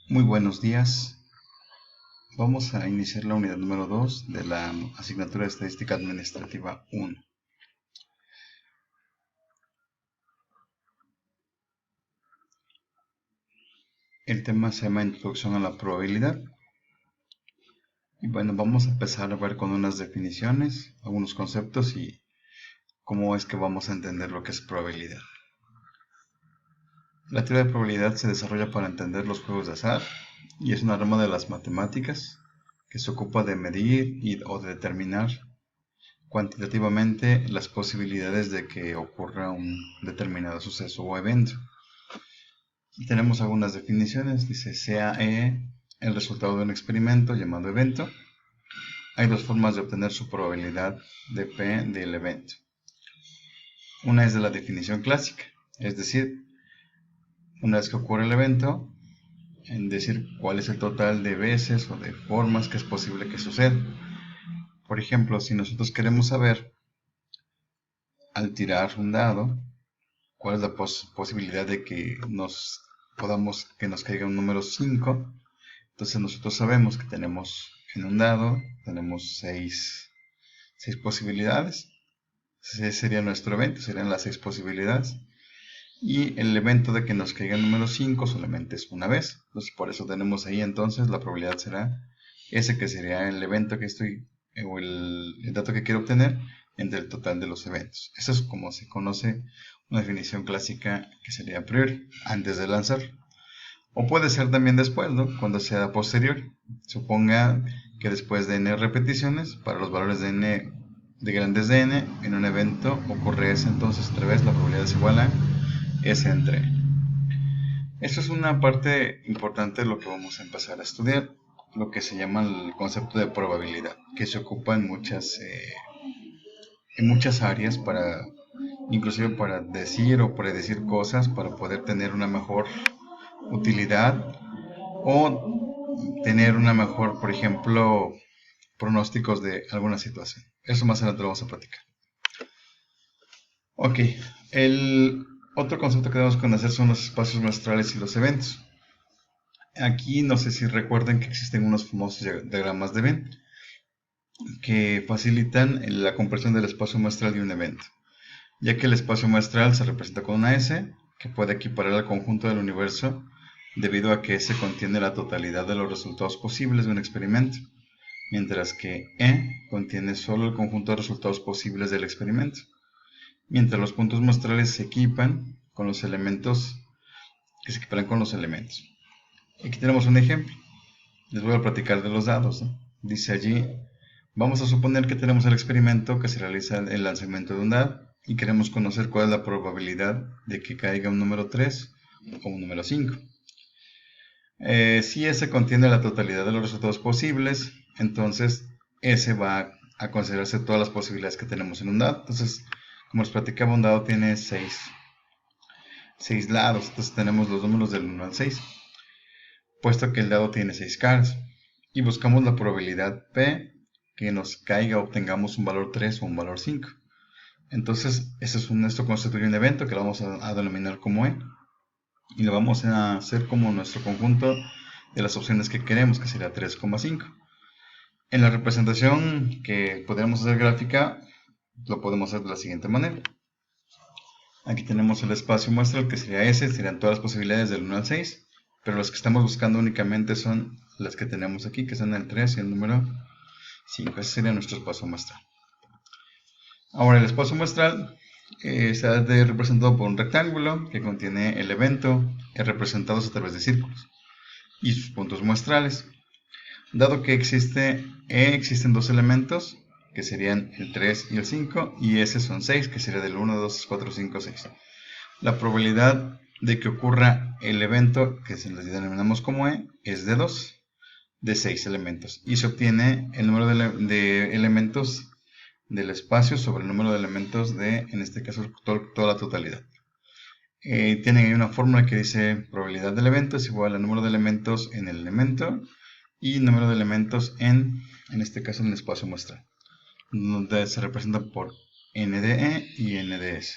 Muy buenos días. Vamos a iniciar la unidad número 2 de la asignatura de Estadística Administrativa 1. El tema se llama Introducción a la Probabilidad. Y bueno, vamos a empezar a ver con unas definiciones, algunos conceptos y cómo es que vamos a entender lo que es probabilidad. La teoría de probabilidad se desarrolla para entender los juegos de azar y es una rama de las matemáticas que se ocupa de medir o de determinar cuantitativamente las posibilidades de que ocurra un determinado suceso o evento. Y tenemos algunas definiciones. Dice, sea E el resultado de un experimento llamado evento. Hay dos formas de obtener su probabilidad de P del evento. Una es de la definición clásica, es decir, una vez que ocurre el evento, en decir cuál es el total de veces o de formas que es posible que suceda. Por ejemplo, si nosotros queremos saber, al tirar un dado, cuál es la posibilidad de que nos caiga un número 5. Entonces nosotros sabemos que tenemos en un dado, tenemos 6 posibilidades. Ese sería nuestro evento, serían las 6 posibilidades. Y el evento de que nos caiga el número 5 solamente es una vez. Entonces por eso tenemos ahí entonces la probabilidad será ese que sería el evento que o el dato que quiero obtener entre el total de los eventos. Eso es como se conoce una definición clásica que sería a priori, antes de lanzar. O puede ser también después, ¿no? Cuando sea posterior. Suponga que después de n repeticiones, para los valores de n de grandes de n, en un evento ocurre s, entonces otra vez la probabilidad es igual a s entre n. Esto es una parte importante de lo que vamos a empezar a estudiar, lo que se llama el concepto de probabilidad, que se ocupa en muchas áreas inclusive para decir o predecir cosas, para poder tener una mejor utilidad o tener una mejor, por ejemplo, pronósticos de alguna situación. Eso más adelante lo vamos a platicar. Ok, el otro concepto que debemos conocer son los espacios muestrales y los eventos. Aquí no sé si recuerden que existen unos famosos diagramas de Venn que facilitan la comprensión del espacio muestral de un evento, ya que el espacio muestral se representa con una S que puede equiparar al conjunto del universo debido a que S contiene la totalidad de los resultados posibles de un experimento, mientras que E contiene solo el conjunto de resultados posibles del experimento, mientras los puntos muestrales se equiparan con los elementos. Aquí tenemos un ejemplo. Les voy a platicar de los dados, ¿no? Dice allí, vamos a suponer que tenemos el experimento que se realiza el lanzamiento de un dado y queremos conocer cuál es la probabilidad de que caiga un número 3 o un número 5. Si S contiene la totalidad de los resultados posibles, entonces S va a considerarse todas las posibilidades que tenemos en un dado. Entonces, como les platicaba, un dado tiene 6 lados, entonces tenemos los números del 1 al 6, puesto que el dado tiene 6 caras. Y buscamos la probabilidad P que nos caiga o obtengamos un valor 3 o un valor 5. Entonces, esto constituye un evento que lo vamos a denominar como E. Y lo vamos a hacer como nuestro conjunto de las opciones que queremos, que sería 3,5. En la representación que podríamos hacer gráfica, lo podemos hacer de la siguiente manera. Aquí tenemos el espacio muestral, que sería S, serían todas las posibilidades del 1 al 6, pero las que estamos buscando únicamente son las que tenemos aquí, que son el 3 y el número 5. Ese sería nuestro espacio muestral. Ahora, el espacio muestral está representado por un rectángulo que contiene el evento representados a través de círculos y sus puntos muestrales. Dado que existen dos elementos, que serían el 3 y el 5, y S son 6, que sería del 1, 2, 4, 5, 6. La probabilidad de que ocurra el evento, que se les denominamos como E, es de 2, de 6 elementos, y se obtiene el número de elementos del espacio sobre el número de elementos de, en este caso, toda la totalidad. Tienen ahí una fórmula que dice probabilidad del evento es igual al número de elementos en el elemento y número de elementos en este caso en el espacio muestral, donde se representa por n de E y n de S.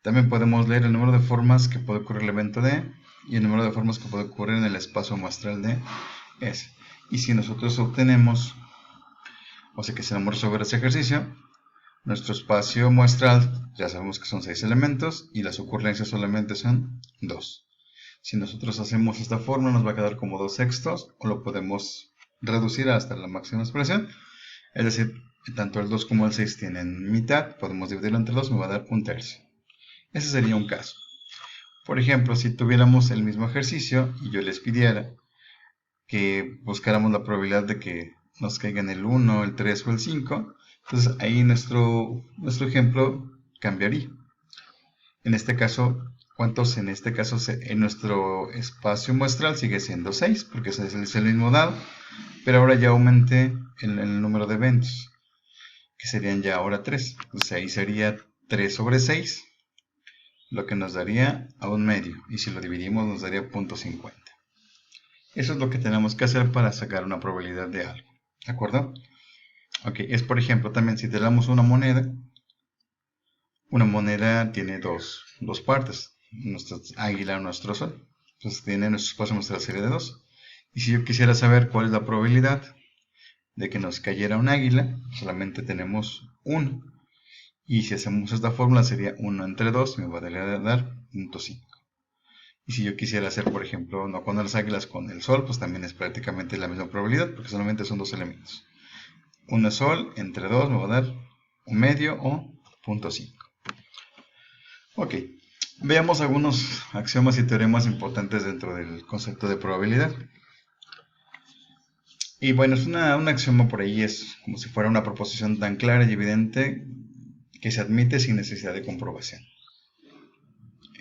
También podemos leer el número de formas que puede ocurrir el evento de E y el número de formas que puede ocurrir en el espacio muestral de S. Y si nosotros obtenemos, o sea que si vamos a resolver ese ejercicio, nuestro espacio muestral ya sabemos que son 6 elementos y las ocurrencias solamente son 2. Si nosotros hacemos esta fórmula nos va a quedar como 2 sextos, o lo podemos reducir hasta la máxima expresión. Es decir, tanto el 2 como el 6 tienen mitad, podemos dividirlo entre 2, me va a dar un tercio. Ese sería un caso. Por ejemplo, si tuviéramos el mismo ejercicio y yo les pidiera que buscáramos la probabilidad de que nos caigan el 1, el 3 o el 5, entonces ahí nuestro ejemplo cambiaría. En este caso, ¿cuántos en este caso en nuestro espacio muestral sigue siendo 6? Porque es el mismo dado, pero ahora ya aumenté el número de eventos, que serían ya ahora 3. Entonces ahí sería 3 sobre 6, lo que nos daría a un medio, y si lo dividimos nos daría 0.50. Eso es lo que tenemos que hacer para sacar una probabilidad de algo, ¿de acuerdo? Ok, es por ejemplo también si tenemos una moneda tiene dos partes, nuestra águila o nuestro sol. Entonces tiene nuestro espacio muestral serie de 2. Y si yo quisiera saber cuál es la probabilidad de que nos cayera un águila, solamente tenemos 1. Y si hacemos esta fórmula sería 1 entre 2, me va a dar 0.5. Y si yo quisiera hacer, por ejemplo, no con las águilas, con el sol, pues también es prácticamente la misma probabilidad, porque solamente son 2 elementos. 1 sol entre 2 me va a dar un medio o 0.5. Ok, veamos algunos axiomas y teoremas importantes dentro del concepto de probabilidad. Y bueno, es un axioma por ahí, es como si fuera una proposición tan clara y evidente que se admite sin necesidad de comprobación.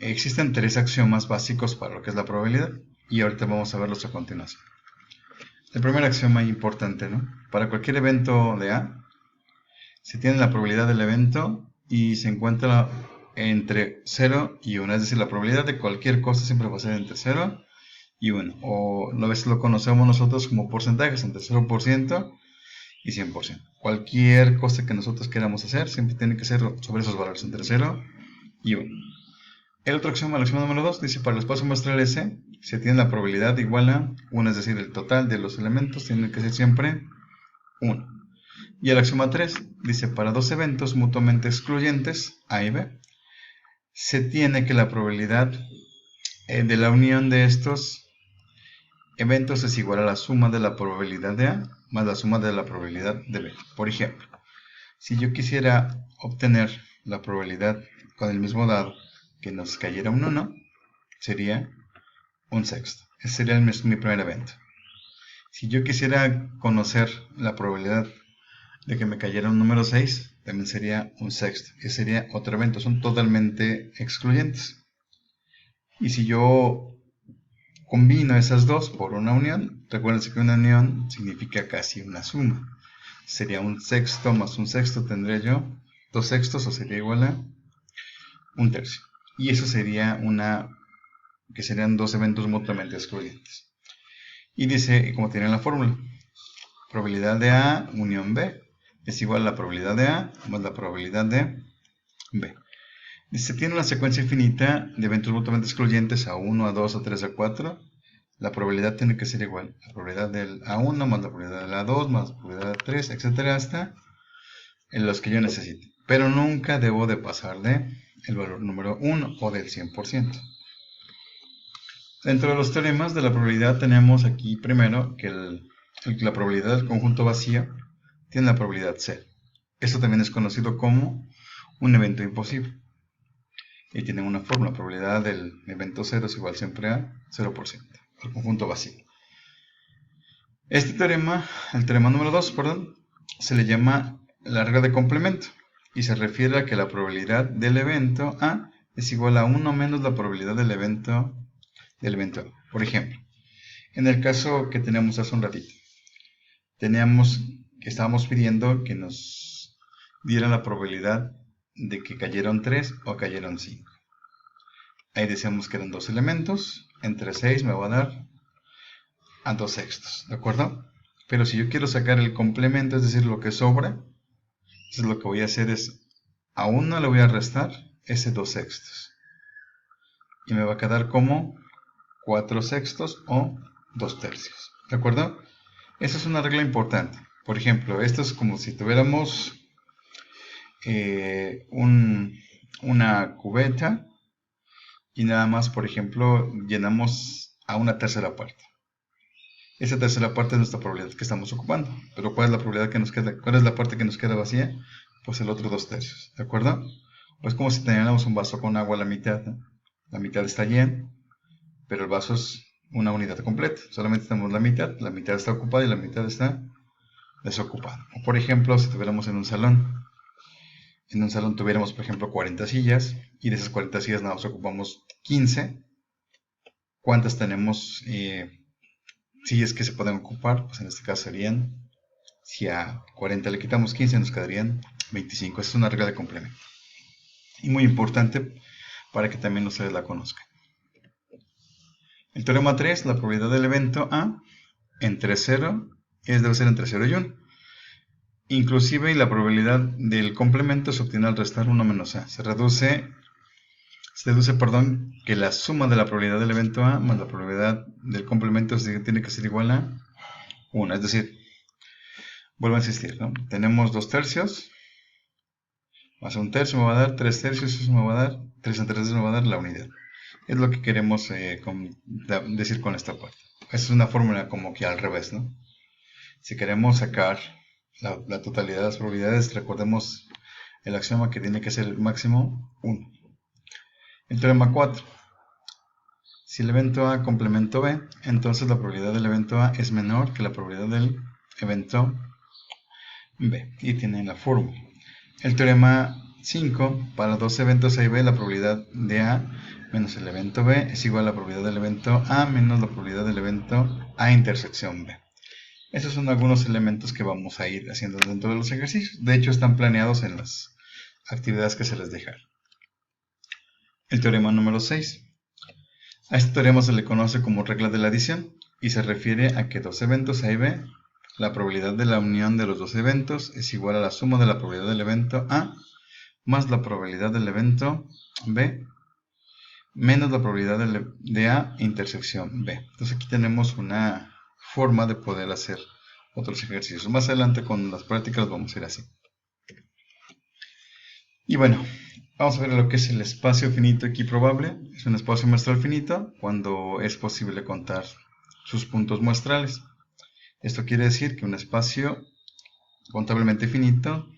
Existen 3 axiomas básicos para lo que es la probabilidad y ahorita vamos a verlos a continuación. El primer axioma importante, ¿no? Para cualquier evento de A, se tiene la probabilidad del evento y se encuentra entre 0 y 1, es decir, la probabilidad de cualquier cosa siempre va a ser entre 0 y 1, o a veces lo conocemos nosotros como porcentajes, entre 0% y 100%. Cualquier cosa que nosotros queramos hacer siempre tiene que ser sobre esos valores, entre 0 y 1. El otro axioma, el axioma número 2, dice para el espacio muestral S se tiene la probabilidad igual a 1, es decir, el total de los elementos tiene que ser siempre 1. Y el axioma 3 dice para dos eventos mutuamente excluyentes, A y B, se tiene que la probabilidad de la unión de estos eventos es igual a la suma de la probabilidad de A más la suma de la probabilidad de B. Por ejemplo, si yo quisiera obtener la probabilidad con el mismo dado que nos cayera un 1, sería un sexto. Ese sería mi primer evento. Si yo quisiera conocer la probabilidad de que me cayera un número 6, también sería un sexto. Ese sería otro evento. Son totalmente excluyentes. Y si yo combino esas dos por una unión, recuerden que una unión significa casi una suma. Sería un sexto más un sexto, tendría yo 2 sextos, o sería igual a un tercio. Y eso sería que serían dos eventos mutuamente excluyentes. Y dice, como tiene la fórmula, probabilidad de A unión B es igual a la probabilidad de A más la probabilidad de B. Dice, tiene una secuencia infinita de eventos mutuamente excluyentes A1, A2, A3, A4. La probabilidad tiene que ser igual a la probabilidad del A1 más la probabilidad del A2 más la probabilidad del A3, etcétera, hasta en los que yo necesite. Pero nunca debo de pasar de el valor número 1 o del 100%. Dentro de los teoremas de la probabilidad tenemos aquí primero que la probabilidad del conjunto vacío tiene la probabilidad 0. Esto también es conocido como un evento imposible. Y tiene una fórmula, la probabilidad del evento 0 es igual siempre a 0%, el conjunto vacío. Este teorema, el teorema número 2, perdón, se le llama la regla de complemento y se refiere a que la probabilidad del evento A es igual a 1 menos la probabilidad del evento A. Por ejemplo, en el caso que teníamos hace un ratito, estábamos pidiendo que nos diera la probabilidad de que cayeron 3 o cayeron 5. Ahí decíamos que eran dos elementos, entre 6 me va a dar a 2 sextos, ¿de acuerdo? Pero si yo quiero sacar el complemento, es decir, lo que sobra, entonces lo que voy a hacer es, a 1 le voy a restar ese 2 sextos. Y me va a quedar como 4 sextos o 2 tercios. ¿De acuerdo? Esa es una regla importante. Por ejemplo, esto es como si tuviéramos una cubeta y nada más, por ejemplo, llenamos a una tercera parte. Esa tercera parte es nuestra probabilidad que estamos ocupando. Pero ¿cuál es la probabilidad que nos queda? ¿Cuál es la parte que nos queda vacía? Pues el otro 2 tercios. ¿De acuerdo? O es como si teníamos un vaso con agua a la mitad, ¿no? La mitad está llena, pero el vaso es una unidad completa. Solamente tenemos la mitad está ocupada y la mitad está desocupada. O por ejemplo, si tuviéramos en un salón tuviéramos, por ejemplo, 40 sillas y de esas 40 sillas nada más ocupamos 15. ¿Cuántas tenemos sillas que se pueden ocupar? Pues en este caso serían, si a 40 le quitamos 15 nos quedarían 25. Esa es una regla de complemento y muy importante para que también ustedes la conozcan. El teorema 3, la probabilidad del evento A debe ser entre 0 y 1. Inclusive la probabilidad del complemento se obtiene al restar 1 menos A. Se deduce que la suma de la probabilidad del evento A más la probabilidad del complemento tiene que ser igual a 1. Es decir, vuelvo a insistir, ¿no? Tenemos 2 tercios más 1 tercio me va a dar 3 tercios, eso me va a dar 3 entre 3 me va a dar la unidad. Es lo que queremos decir con esta parte. Esa es una fórmula como que al revés, ¿no? Si queremos sacar la totalidad de las probabilidades, recordemos el axioma que tiene que ser el máximo 1. El teorema 4. Si el evento A complemento B, entonces la probabilidad del evento A es menor que la probabilidad del evento B. Y tiene la fórmula. El teorema 5. Para dos eventos A y B, la probabilidad de A menos el evento B es igual a la probabilidad del evento A menos la probabilidad del evento A intersección B. Esos son algunos elementos que vamos a ir haciendo dentro de los ejercicios. De hecho, están planeados en las actividades que se les dejaron. El teorema número 6. A este teorema se le conoce como regla de la adición y se refiere a que dos eventos A y B, la probabilidad de la unión de los dos eventos es igual a la suma de la probabilidad del evento A más la probabilidad del evento B menos la probabilidad de A intersección B. Entonces aquí tenemos una forma de poder hacer otros ejercicios. Más adelante con las prácticas vamos a ir así. Y bueno, vamos a ver lo que es el espacio finito equiprobable. Es un espacio muestral finito cuando es posible contar sus puntos muestrales. Esto quiere decir que un espacio contablemente finito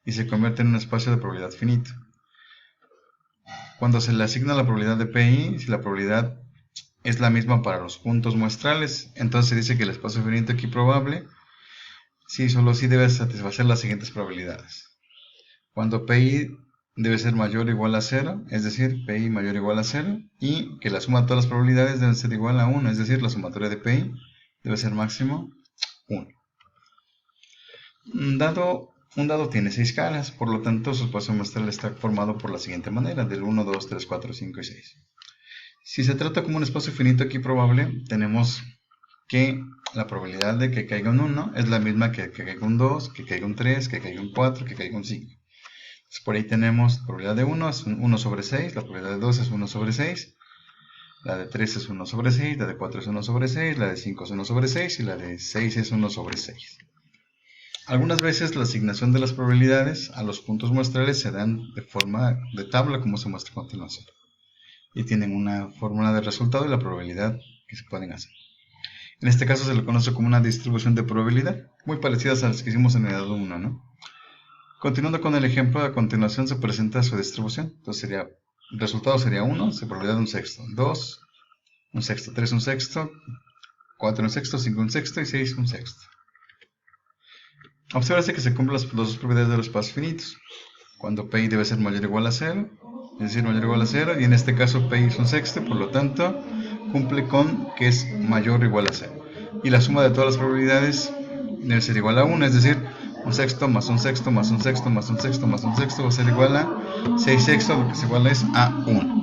y se convierte en un espacio de probabilidad finito. Cuando se le asigna la probabilidad de PI, si la probabilidad es la misma para los puntos muestrales, entonces se dice que el espacio finito equiprobable solo sí debe satisfacer las siguientes probabilidades. Cuando PI debe ser mayor o igual a 0, es decir, PI mayor o igual a 0, y que la suma de todas las probabilidades debe ser igual a 1, es decir, la sumatoria de PI debe ser máximo 1. Un dado tiene 6 caras, por lo tanto su espacio muestral está formado por la siguiente manera, del 1, 2, 3, 4, 5 y 6. Si se trata como un espacio finito equiprobable, tenemos que la probabilidad de que caiga un 1 es la misma que caiga un 2, que caiga un 3, que caiga un 4, que caiga un 5. Entonces, por ahí tenemos la probabilidad de 1 es 1 sobre 6, la probabilidad de 2 es 1 sobre 6, la de 3 es 1 sobre 6, la de 4 es 1 sobre 6, la de 5 es 1 sobre 6 y la de 6 es 1 sobre 6. Algunas veces la asignación de las probabilidades a los puntos muestrales se dan de forma de tabla como se muestra a continuación. Y tienen una fórmula de resultado y la probabilidad que se pueden hacer. En este caso se le conoce como una distribución de probabilidad, muy parecidas a las que hicimos en el dado 1, ¿no? Continuando con el ejemplo, a continuación se presenta su distribución. Entonces el resultado sería 1, probabilidad de un sexto, 2, un sexto, 3, un sexto, 4, un sexto, 5, un sexto y 6, un sexto. Obsérvase que se cumplen las dos propiedades de los espacios finitos. Cuando PI debe ser mayor o igual a 0, es decir, mayor o igual a 0, y en este caso PI es un sexto, por lo tanto, cumple con que es mayor o igual a 0. Y la suma de todas las probabilidades debe ser igual a 1, es decir, un sexto más un sexto más un sexto más un sexto más un sexto va a ser igual a 6 sextos, lo que es igual es a 1.